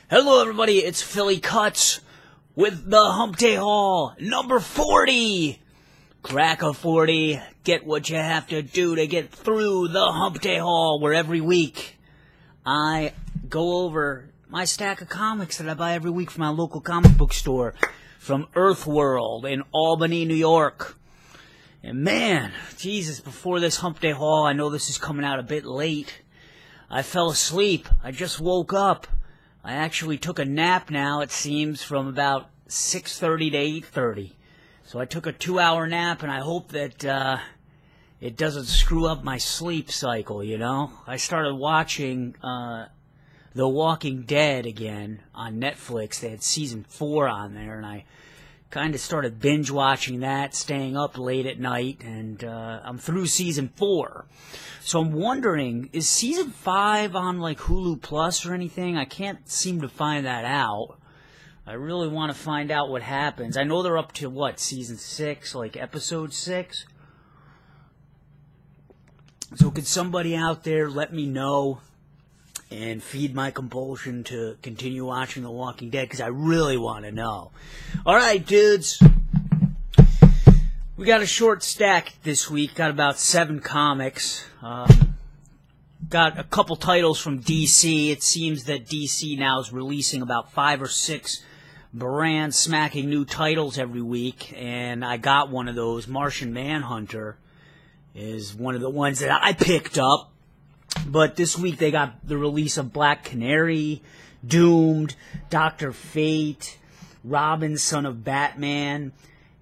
Hello everybody, it's Philly Kuts with the Hump Day Haul, number 40! Crack a 40, get what you have to do to get through the Hump Day Haul, where every week I go over my stack of comics that I buy every week from my local comic book store, from Earthworld in Albany, New York. And man, Jesus, before this Hump Day Haul, I know this is coming out a bit late. I fell asleep, I just woke up. I actually took a nap now, it seems, from about 6:30 to 8:30. So I took a 2-hour nap, and I hope that it doesn't screw up my sleep cycle, you know? I started watching The Walking Dead again on Netflix. They had season 4 on there, and I kind of started binge-watching that, staying up late at night, and I'm through season 4. So I'm wondering, is season 5 on, like, Hulu Plus or anything? I can't seem to find that out. I really want to find out what happens. I know they're up to, what, season 6, like episode 6? So could somebody out there let me know and feed my compulsion to continue watching The Walking Dead, because I really want to know. Alright, dudes. We got a short stack this week. Got about 7 comics. Got a couple titles from DC. It seems that DC now is releasing about 5 or 6 brand-smacking new titles every week, and I got one of those. Martian Manhunter is one of the ones that I picked up. But this week they got the release of Black Canary, Doomed, Dr. Fate, Robin, Son of Batman,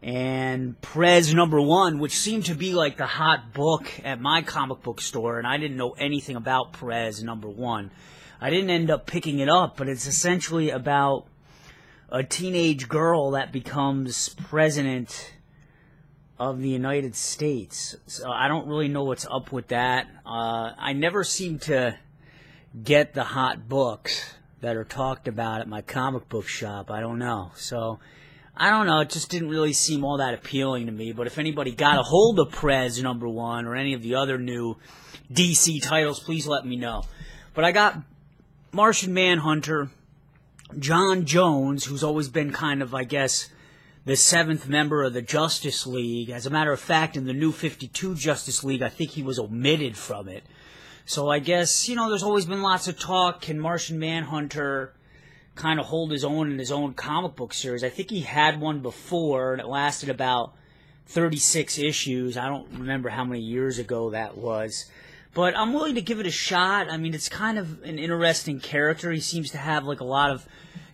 and P.R.D #1, which seemed to be like the hot book at my comic book store, and I didn't know anything about P.R.D #1. I didn't end up picking it up, but it's essentially about a teenage girl that becomes president of the United States. So I don't really know what's up with that. I never seem to get the hot books that are talked about at my comic book shop. I don't know. So, I don't know. It just didn't really seem all that appealing to me. But if anybody got a hold of P.R.D #1 or any of the other new DC titles, please let me know. But I got Martian Manhunter, John Jones, who's always been kind of, I guess, the 7th member of the Justice League. As a matter of fact, in the New 52 Justice League, I think he was omitted from it. So I guess, you know, there's always been lots of talk. Can Martian Manhunter kind of hold his own in his own comic book series? I think he had one before, and it lasted about 36 issues. I don't remember how many years ago that was. But I'm willing to give it a shot. I mean, it's kind of an interesting character. He seems to have, like, a lot of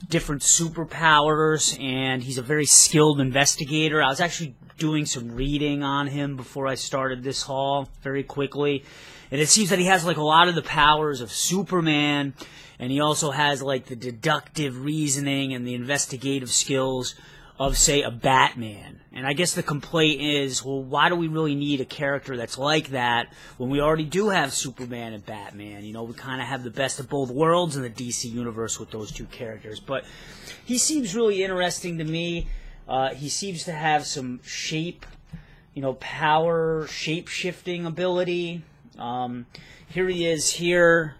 different superpowers, and he's a very skilled investigator. I was actually doing some reading on him before I started this haul very quickly, and it seems that he has, like, a lot of the powers of Superman, and he also has, like, the deductive reasoning and the investigative skills of, say, a Batman. And I guess the complaint is, well, why do we really need a character that's like that when we already do have Superman and Batman? You know, we kind of have the best of both worlds in the DC universe with those two characters. But he seems really interesting to me. He seems to have some power, shape-shifting ability. Here he is here,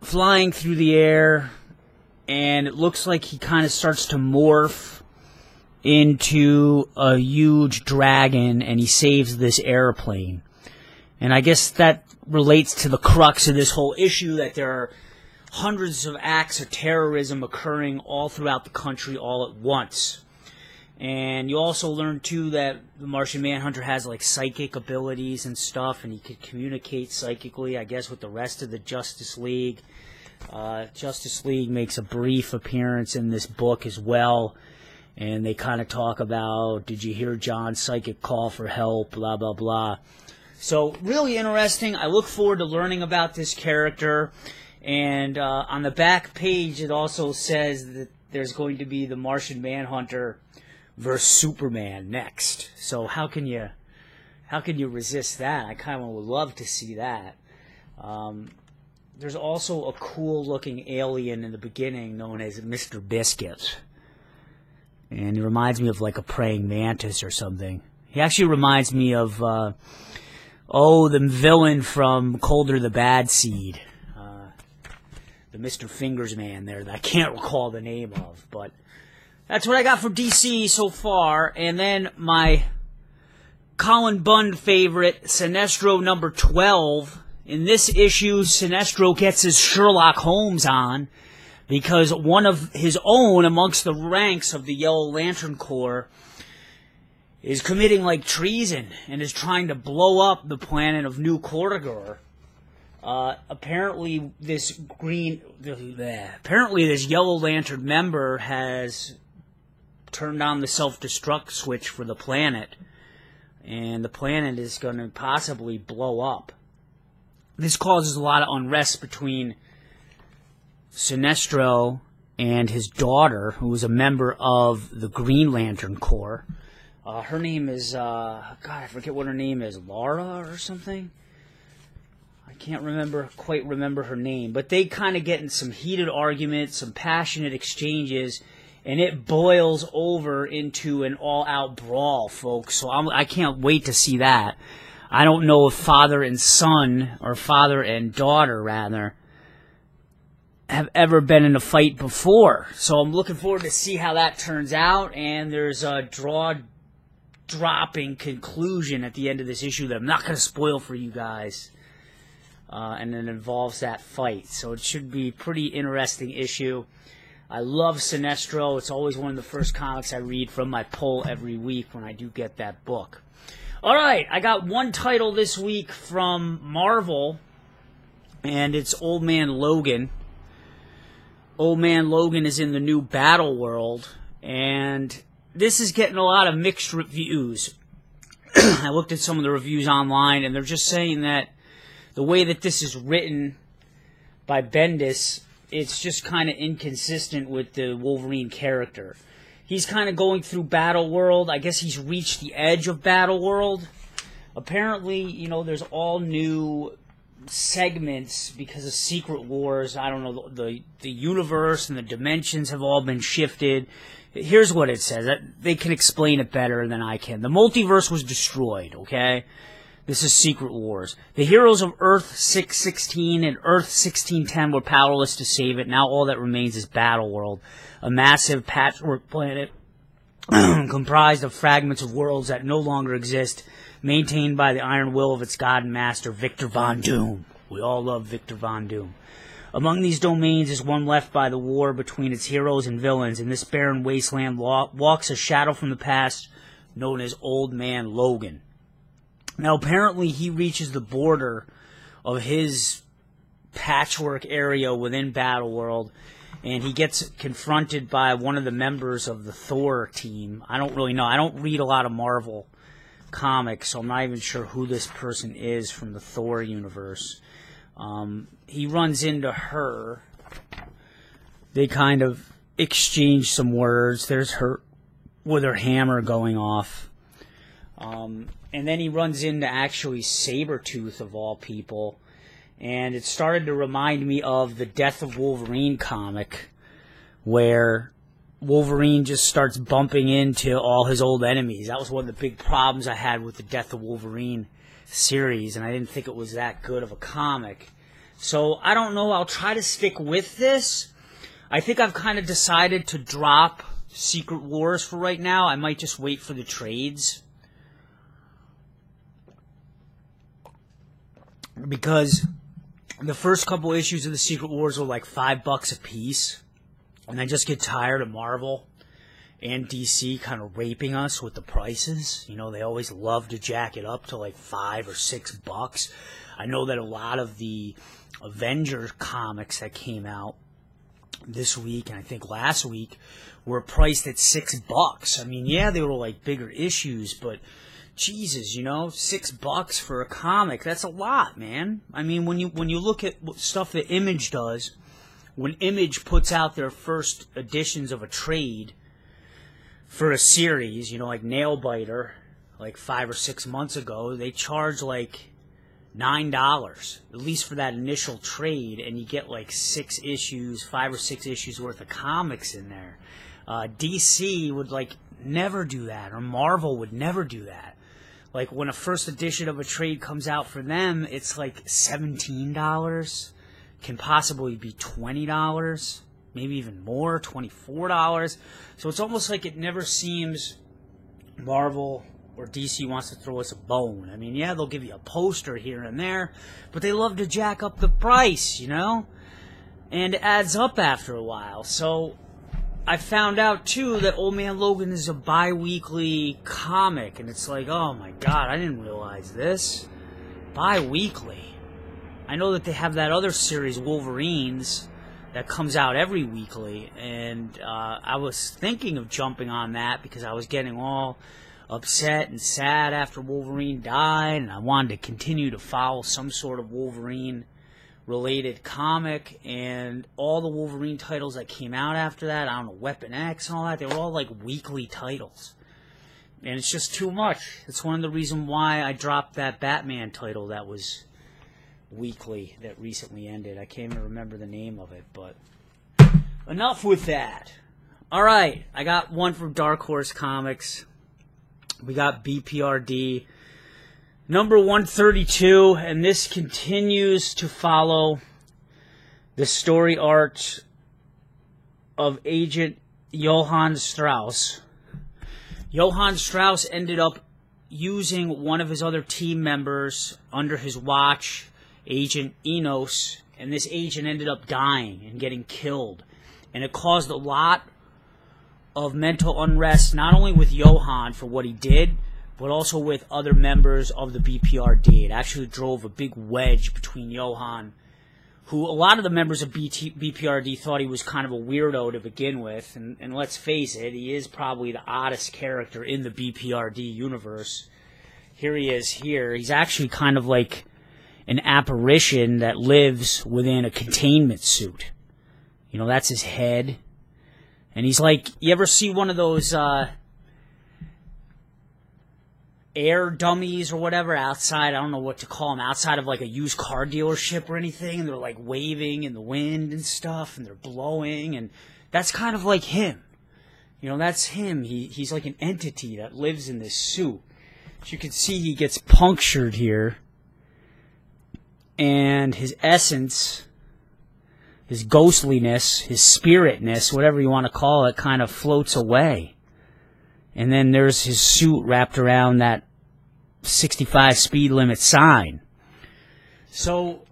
flying through the air, and it looks like he kind of starts to morph into a huge dragon, and he saves this airplane. And I guess that relates to the crux of this whole issue, that there are hundreds of acts of terrorism occurring all throughout the country all at once. And you also learn, too, that the Martian Manhunter has, like, psychic abilities and stuff, and he could communicate psychically, I guess, with the rest of the Justice League. Justice League makes a brief appearance in this book as well, and they kind of talk about, did you hear John's psychic call for help, blah, blah, blah. So, really interesting. I look forward to learning about this character, and on the back page it also says that there's going to be the Martian Manhunter versus Superman next. So how can you resist that? I kind of would love to see that. There's also a cool-looking alien in the beginning known as Mr. Biscuit. And he reminds me of, like, a praying mantis or something. He actually reminds me of, the villain from Colder the Bad Seed. the Mr. Fingers man there that I can't recall the name of. But that's what I got from DC so far. And then my Colin Bunn favorite, Sinestro number 12. In this issue, Sinestro gets his Sherlock Holmes on because one of his own amongst the ranks of the Yellow Lantern Corps is committing like treason and is trying to blow up the planet of New Corridor. Apparently this Yellow Lantern member has turned on the self-destruct switch for the planet, and the planet is going to possibly blow up. This causes a lot of unrest between Sinestro and his daughter, who is a member of the Green Lantern Corps. Her name is, God, I forget what her name is, Laura or something? I can't quite remember her name. But they kind of get in some heated arguments, some passionate exchanges, and it boils over into an all-out brawl, folks. So I can't wait to see that. I don't know if father and son, or father and daughter, rather, have ever been in a fight before. So I'm looking forward to see how that turns out. And there's a dropping conclusion at the end of this issue that I'm not going to spoil for you guys. And it involves that fight. So it should be a pretty interesting issue. I love Sinestro. It's always one of the first comics I read from my pull every week when I do get that book. Alright, I got one title this week from Marvel, and it's Old Man Logan. Old Man Logan is in the new Battleworld, and this is getting a lot of mixed reviews. I looked at some of the reviews online, and they're just saying that the way that this is written by Bendis, it's just kind of inconsistent with the Wolverine character. He's kind of going through Battleworld. I guess he's reached the edge of Battleworld. Apparently, you know, there's all new segments because of Secret Wars. I don't know, the universe and the dimensions have all been shifted. Here's what it says. They can explain it better than I can. The multiverse was destroyed, okay? This is Secret Wars. The heroes of Earth 616 and Earth 1610 were powerless to save it. Now all that remains is Battleworld, a massive patchwork planet comprised of fragments of worlds that no longer exist, maintained by the iron will of its god and master, Victor Von Doom. We all love Victor Von Doom. Among these domains is one left by the war between its heroes and villains. In this barren wasteland walks a shadow from the past known as Old Man Logan. Now, apparently, he reaches the border of his patchwork area within Battleworld, and he gets confronted by one of the members of the Thor team. I don't really know. I don't read a lot of Marvel comics, so I'm not even sure who this person is from the Thor universe. He runs into her. They kind of exchange some words. There's her with her hammer going off. And then he runs into actually Sabretooth, of all people. And it started to remind me of the Death of Wolverine comic, where Wolverine just starts bumping into all his old enemies. That was one of the big problems I had with the Death of Wolverine series, and I didn't think it was that good of a comic. So, I don't know. I'll try to stick with this. I think I've kind of decided to drop Secret Wars for right now. I might just wait for the trades, because the first couple issues of the Secret Wars were like $5 a piece, and I just get tired of Marvel and DC kind of raping us with the prices. You know, they always love to jack it up to like $5 or $6. I know that a lot of the Avengers comics that came out this week, and I think last week, were priced at $6. I mean, yeah, they were like bigger issues, but Jesus, you know, $6 for a comic, that's a lot, man. I mean, when you look at stuff that Image does, when Image puts out their first editions of a trade for a series, you know, like Nailbiter, like 5 or 6 months ago, they charge like $9, at least for that initial trade, and you get like 5 or 6 issues worth of comics in there. DC would like never do that, or Marvel would never do that. Like, when a first edition of a trade comes out for them, it's like $17, can possibly be $20, maybe even more, $24. So it's almost like it never seems Marvel or DC wants to throw us a bone. I mean, yeah, they'll give you a poster here and there, but they love to jack up the price, you know? And it adds up after a while. So I found out, too, that Old Man Logan is a bi-weekly comic, and it's like, oh my god, I didn't realize this. Bi-weekly. I know that they have that other series, Wolverines, that comes out every weekly, and I was thinking of jumping on that because I was getting all upset and sad after Wolverine died, and I wanted to continue to follow some sort of Wolverine-related comic, and all the Wolverine titles that came out after that, I don't know, Weapon X and all that, they were all like weekly titles. And it's just too much. It's one of the reasons why I dropped that Batman title that was weekly that recently ended. I can't even remember the name of it, but enough with that. Alright, I got one from Dark Horse Comics. We got B.P.R.D. number 132, and this continues to follow the story arc of Agent Johann Strauss. Johann Strauss ended up using one of his other team members under his watch, Agent Enos, and this agent ended up dying and getting killed. And it caused a lot of mental unrest, not only with Johann for what he did, but also with other members of the B.P.R.D. It actually drove a big wedge between Johann, who a lot of the members of B.P.R.D. thought he was kind of a weirdo to begin with, and let's face it, he is probably the oddest character in the B.P.R.D. universe. Here he is here. He's actually kind of like an apparition that lives within a containment suit. You know, that's his head. And he's like, you ever see one of those air dummies or whatever outside, I don't know what to call them, outside of like a used car dealership or anything, and they're like waving in the wind and stuff, and they're blowing, and that's kind of like him. You know, that's him. He's like an entity that lives in this suit. As you can see, he gets punctured here, and his essence, his ghostliness, his spiritness, whatever you want to call it, kind of floats away. And then there's his suit wrapped around that 65 speed limit sign. So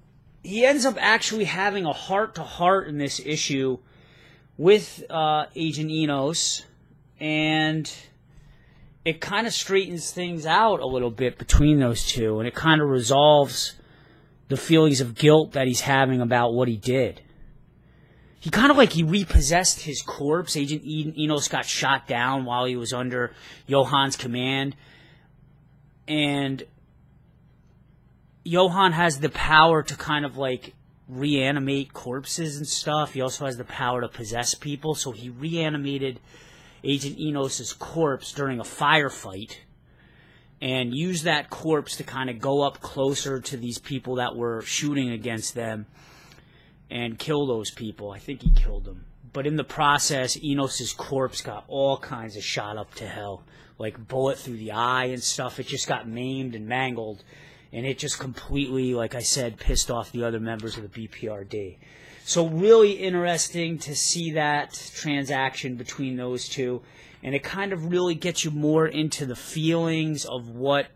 he ends up actually having a heart-to-heart in this issue with Agent Enos, and it kind of straightens things out a little bit between those two, and it kind of resolves the feelings of guilt that he's having about what he did. He kind of like he repossessed his corpse. Agent Enos got shot down while he was under Johann's command. And Johann has the power to kind of like reanimate corpses and stuff. He also has the power to possess people. So he reanimated Agent Enos' corpse during a firefight and used that corpse to kind of go up closer to these people that were shooting against them and kill those people. I think he killed them. But in the process, Enos' corpse got all kinds of shot up to hell. Like bullet through the eye and stuff. It just got maimed and mangled. And it just completely, like I said, pissed off the other members of the B.P.R.D. So really interesting to see that transaction between those two. And it kind of really gets you more into the feelings of what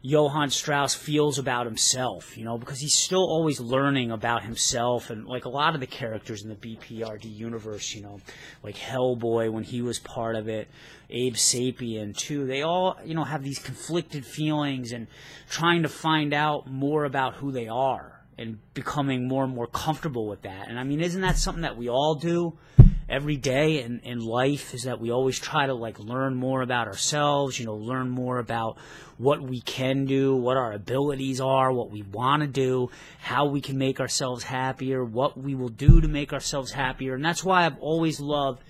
Johann Strauss feels about himself, you know, because he's still always learning about himself, and like a lot of the characters in the B.P.R.D. universe, you know, like Hellboy when he was part of it, Abe Sapien too, they all, you know, have these conflicted feelings and trying to find out more about who they are and becoming more and more comfortable with that. And I mean, isn't that something that we all do every day in life, is that we always try to like learn more about ourselves, you know, learn more about what we can do, what our abilities are, what we want to do, how we can make ourselves happier, what we will do to make ourselves happier. And that's why I've always loved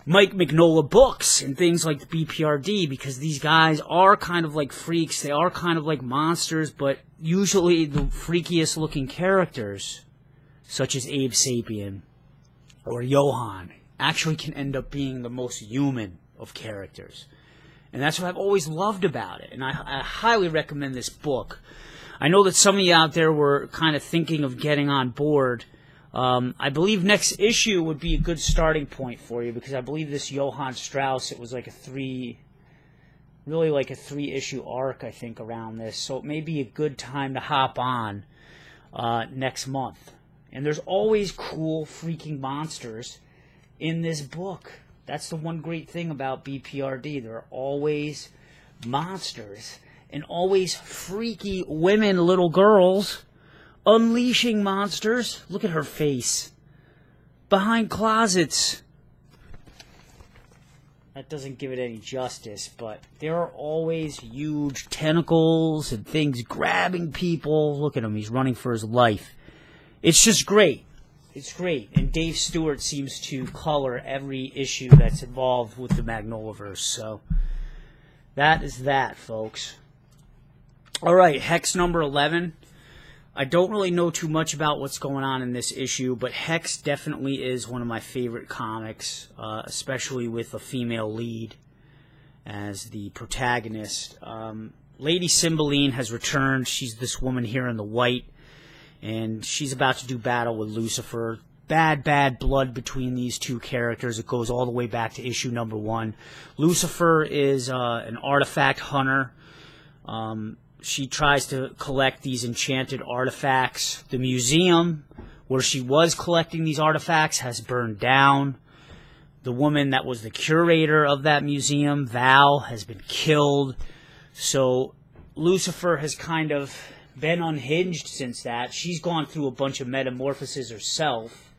Mike Mignola books and things like the B.P.R.D. because these guys are kind of like freaks, they are kind of like monsters, but usually the freakiest looking characters, such as Abe Sapien or Johann, actually can end up being the most human of characters. And that's what I've always loved about it. And I highly recommend this book. I know that some of you out there were kind of thinking of getting on board. I believe next issue would be a good starting point for you, because I believe this Johann Strauss, it was like a three-issue arc, I think, around this. So it may be a good time to hop on next month. And there's always cool freaking monsters in this book. That's the one great thing about B.P.R.D. There are always monsters, and always freaky women, little girls, unleashing monsters. Look at her face. Behind closets. That doesn't give it any justice, but there are always huge tentacles and things grabbing people. Look at him, he's running for his life. It's just great. It's great. And Dave Stewart seems to color every issue that's involved with the Magnoliverse. So that is that, folks. Alright, Hex number 11. I don't really know too much about what's going on in this issue, but Hex definitely is one of my favorite comics, especially with a female lead as the protagonist. Lady Cymbaline has returned. She's this woman here in the white, and she's about to do battle with Lucifer. Bad blood between these two characters. It goes all the way back to issue number 1. Lucifer is an artifact hunter. She tries to collect these enchanted artifacts. The museum where she was collecting these artifacts has burned down. The woman that was the curator of that museum, Val, has been killed. So Lucifer has kind of been unhinged since that. She's gone through a bunch of metamorphoses herself.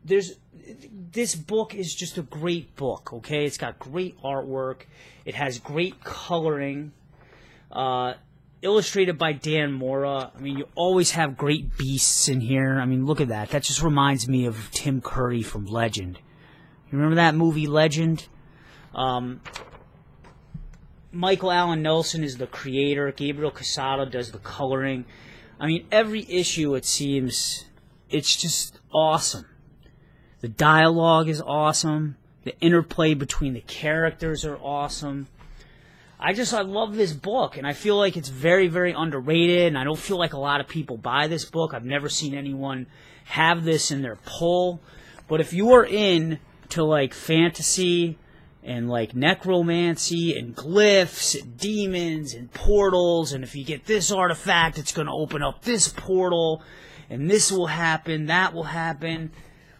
This book is just a great book, okay? It's got great artwork. It has great coloring. Illustrated by Dan Mora. I mean, you always have great beasts in here. I mean, look at that. That just reminds me of Tim Curry from Legend. You remember that movie, Legend? Michael Allen Nelson is the creator. Gabriel Casado does the coloring. I mean, every issue, it seems, it's just awesome. The dialogue is awesome. The interplay between the characters are awesome. I love this book, and I feel like it's very, very underrated, and I don't feel like a lot of people buy this book. I've never seen anyone have this in their pull. But if you are in to, like, fantasy and, like, necromancy and glyphs and demons and portals, and if you get this artifact, it's going to open up this portal, and this will happen, that will happen.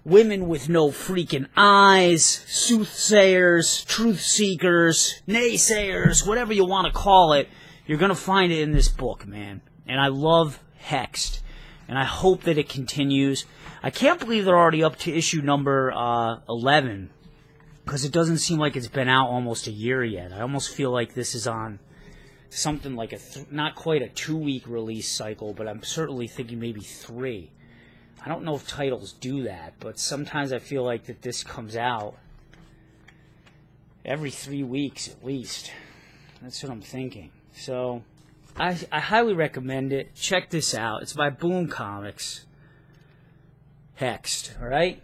Women with no freaking eyes, soothsayers, truth seekers, naysayers, whatever you want to call it, you're going to find it in this book, man. And I love Hexed, and I hope that it continues. I can't believe they're already up to issue number 11, because it doesn't seem like it's been out almost a year yet. I almost feel like this is on something like not quite a 2-week release cycle, but I'm certainly thinking maybe 3. I don't know if titles do that, but sometimes I feel like that this comes out every 3 weeks at least. That's what I'm thinking. So I highly recommend it. Check this out. It's by Boom Comics. Hexed, alright?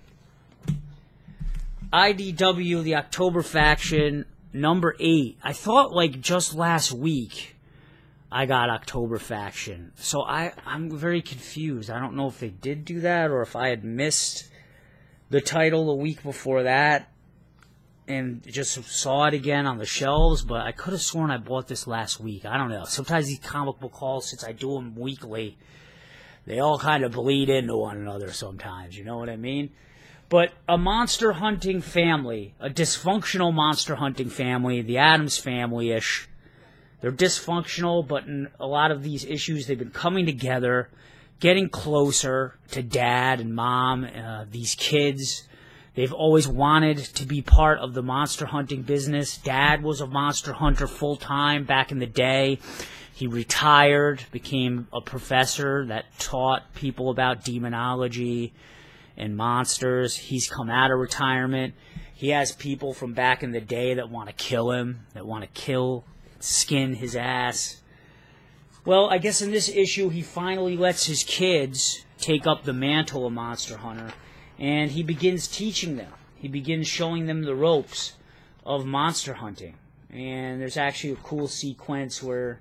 IDW, the October Faction, number 8. I thought, like, just last week I got October Faction. So I'm very confused. I don't know if they did do that or if I had missed the title a week before that and just saw it again on the shelves, but I could have sworn I bought this last week. I don't know. Sometimes these comic book hauls, since I do them weekly, they all kind of bleed into one another sometimes. You know what I mean? But a monster hunting family, a dysfunctional monster hunting family, the Addams Family-ish. They're dysfunctional, but in a lot of these issues, they've been coming together, getting closer to Dad and Mom, these kids. They've always wanted to be part of the monster hunting business. Dad was a monster hunter full-time back in the day. He retired, became a professor that taught people about demonology and monsters. He's come out of retirement. He has people from back in the day that want to kill him, that want to skin his ass. Well, I guess in this issue, he finally lets his kids take up the mantle of Monster Hunter, and he begins teaching them. He begins showing them the ropes of monster hunting. And there's actually a cool sequence where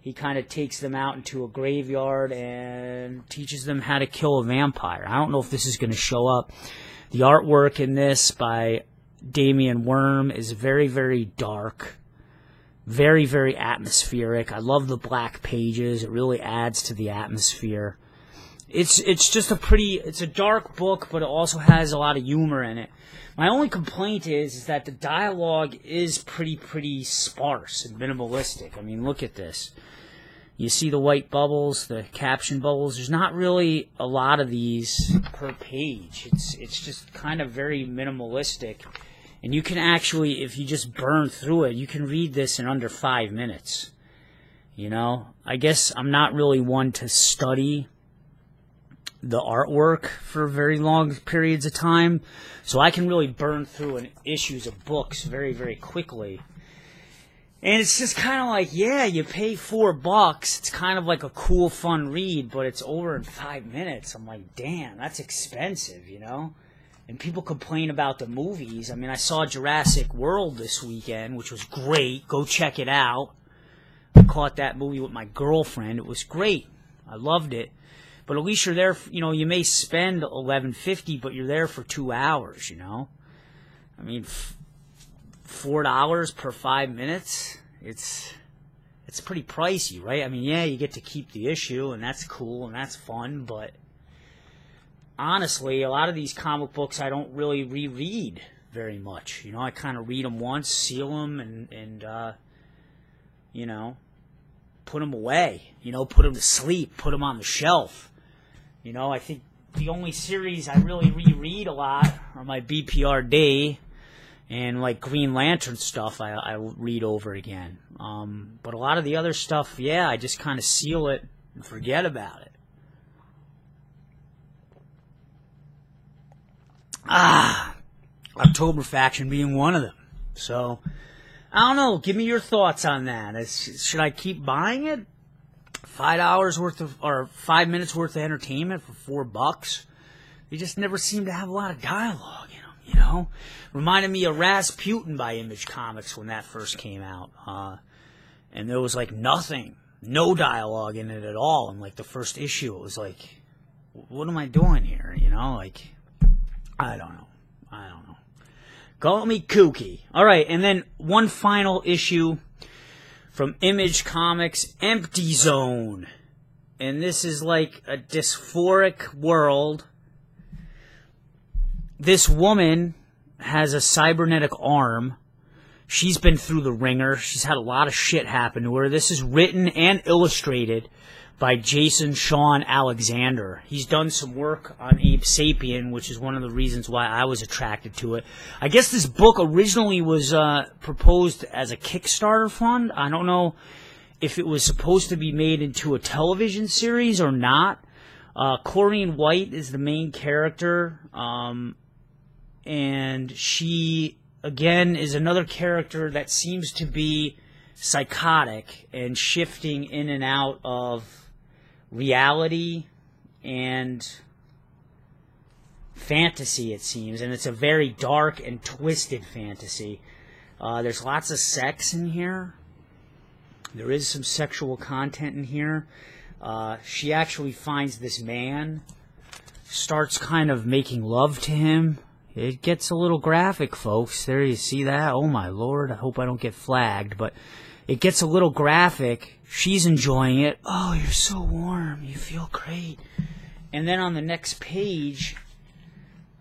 he kind of takes them out into a graveyard and teaches them how to kill a vampire. I don't know if this is going to show up. The artwork in this by Damian Worm is very, very dark. Very, very atmospheric. I love the black pages. It really adds to the atmosphere. It's just it's a dark book, but it also has a lot of humor in it. My only complaint is that the dialogue is pretty sparse and minimalistic. I mean, look at this. You see the white bubbles, the caption bubbles. There's not really a lot of these per page. It's just kind of very minimalistic. And you can actually, if you just burn through it, you can read this in under 5 minutes. You know? I guess I'm not really one to study the artwork for very long periods of time, so I can really burn through issues of books very, very quickly. And it's just kind of like, yeah, you pay $4. It's kind of like a cool, fun read, but it's over in 5 minutes. I'm like, damn, that's expensive, you know? And people complain about the movies. I mean, I saw Jurassic World this weekend, which was great. Go check it out. I caught that movie with my girlfriend. It was great. I loved it. But at least you're there, you know, you may spend $11.50, but you're there for 2 hours, you know? I mean, $4 per 5 minutes, it's pretty pricey, right? I mean, yeah, you get to keep the issue, and that's cool, and that's fun, but honestly, a lot of these comic books I don't really reread very much. You know, I kind of read them once, seal them, and you know, put them away. You know, put them to sleep, put them on the shelf. You know, I think the only series I really reread a lot are my B.P.R.D. and, like, Green Lantern stuff I read over again. But a lot of the other stuff, yeah, I just kind of seal it and forget about it. October Faction being one of them. So, I don't know. Give me your thoughts on that. Should I keep buying it? $5 worth of, or 5 minutes worth of entertainment for $4? They just never seem to have a lot of dialogue in them, you know? Reminded me of Rasputin by Image Comics when that first came out. And there was like nothing, no dialogue in it at all. In like the first issue, it was like, what am I doing here? You know, like, I don't know. Call me kooky. All right, and then one final issue from Image Comics, Empty Zone. And this is like a dysphoric world. This woman has a cybernetic arm. She's been through the ringer. She's had a lot of shit happen to her. This is written and illustrated by Shawn Alexander. He's done some work on Ape Sapien, which is one of the reasons why I was attracted to it. I guess this book originally was proposed as a Kickstarter fund. I don't know if it was supposed to be made into a television series or not. Corrine White is the main character, and she, again, is another character that seems to be psychotic and shifting in and out of reality and fantasy, it seems, and it's a very dark and twisted fantasy. There's lots of sex in here. There is some sexual content in here. She actually finds this man, starts kind of making love to him. It gets a little graphic, folks. There, you see that? Oh my lord, I hope I don't get flagged, but it gets a little graphic. She's enjoying it. Oh, you're so warm. You feel great. And then on the next page,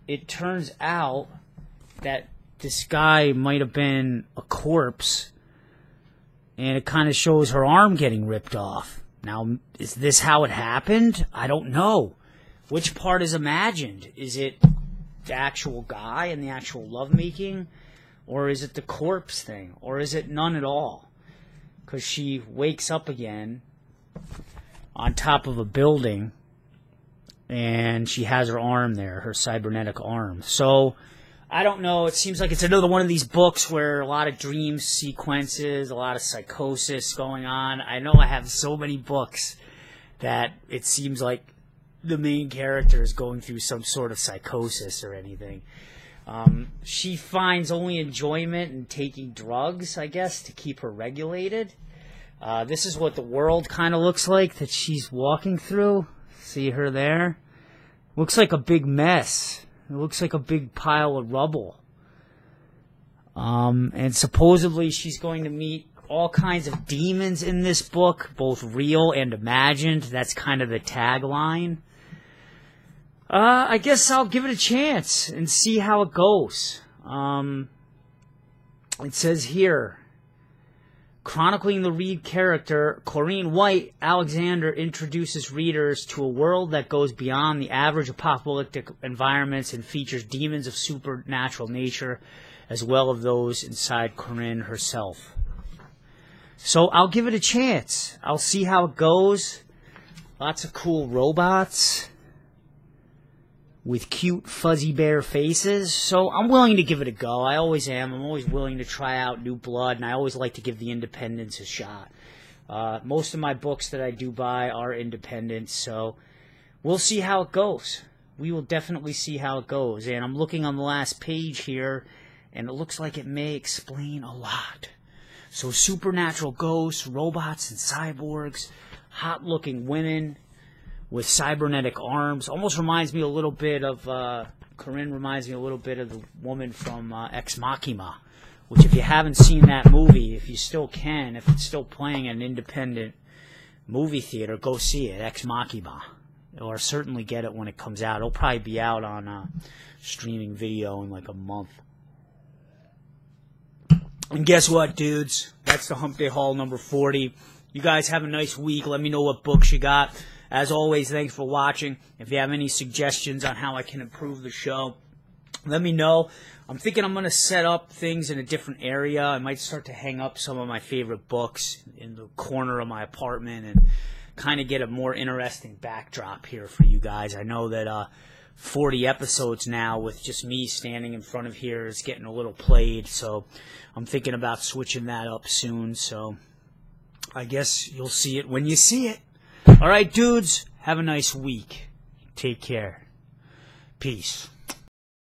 it turns out that this guy might have been a corpse, and it kind of shows her arm getting ripped off. Now, is this how it happened? I don't know. Which part is imagined? Is it the actual guy and the actual lovemaking? Or is it the corpse thing? Or is it none at all? Because she wakes up again on top of a building, and she has her arm there, her cybernetic arm. So, I don't know. It seems like it's another one of these books where a lot of dream sequences, a lot of psychosis going on. I know I have so many books that it seems like the main character is going through some sort of psychosis or anything. She finds only enjoyment in taking drugs, I guess, to keep her regulated. This is what the world kind of looks like that she's walking through. See her there? Looks like a big mess. It looks like a big pile of rubble. And supposedly she's going to meet all kinds of demons in this book, both real and imagined. That's kind of the tagline. I guess I'll give it a chance and see how it goes. It says here, chronicling the Reed character, Corrine White Alexander introduces readers to a world that goes beyond the average apocalyptic environments and features demons of supernatural nature, as well as those inside Corrine herself. So I'll give it a chance. I'll see how it goes. Lots of cool robots with cute fuzzy bear faces. So I'm willing to give it a go. I always am. I'm always willing to try out new blood, and I always like to give the independents a shot. Most of my books that I do buy are independent, so we'll see how it goes. We will definitely see how it goes. And I'm looking on the last page here, and it looks like it may explain a lot. So supernatural ghosts, robots and cyborgs, hot-looking women with cybernetic arms. Almost reminds me a little bit of, Corinne reminds me a little bit of the woman from Ex Machina, which if you haven't seen that movie, if you still can, if it's still playing at an independent movie theater, go see it, Ex Machina. Or certainly get it when it comes out. It'll probably be out on streaming video in like a month. And guess what, dudes? That's the Hump Day Haul number 40. You guys have a nice week. Let me know what books you got. As always, thanks for watching. If you have any suggestions on how I can improve the show, let me know. I'm thinking I'm going to set up things in a different area. I might start to hang up some of my favorite books in the corner of my apartment and kind of get a more interesting backdrop here for you guys. I know that 40 episodes now with just me standing in front of here is getting a little played, so I'm thinking about switching that up soon. So I guess you'll see it when you see it. All right, dudes, have a nice week. Take care. Peace.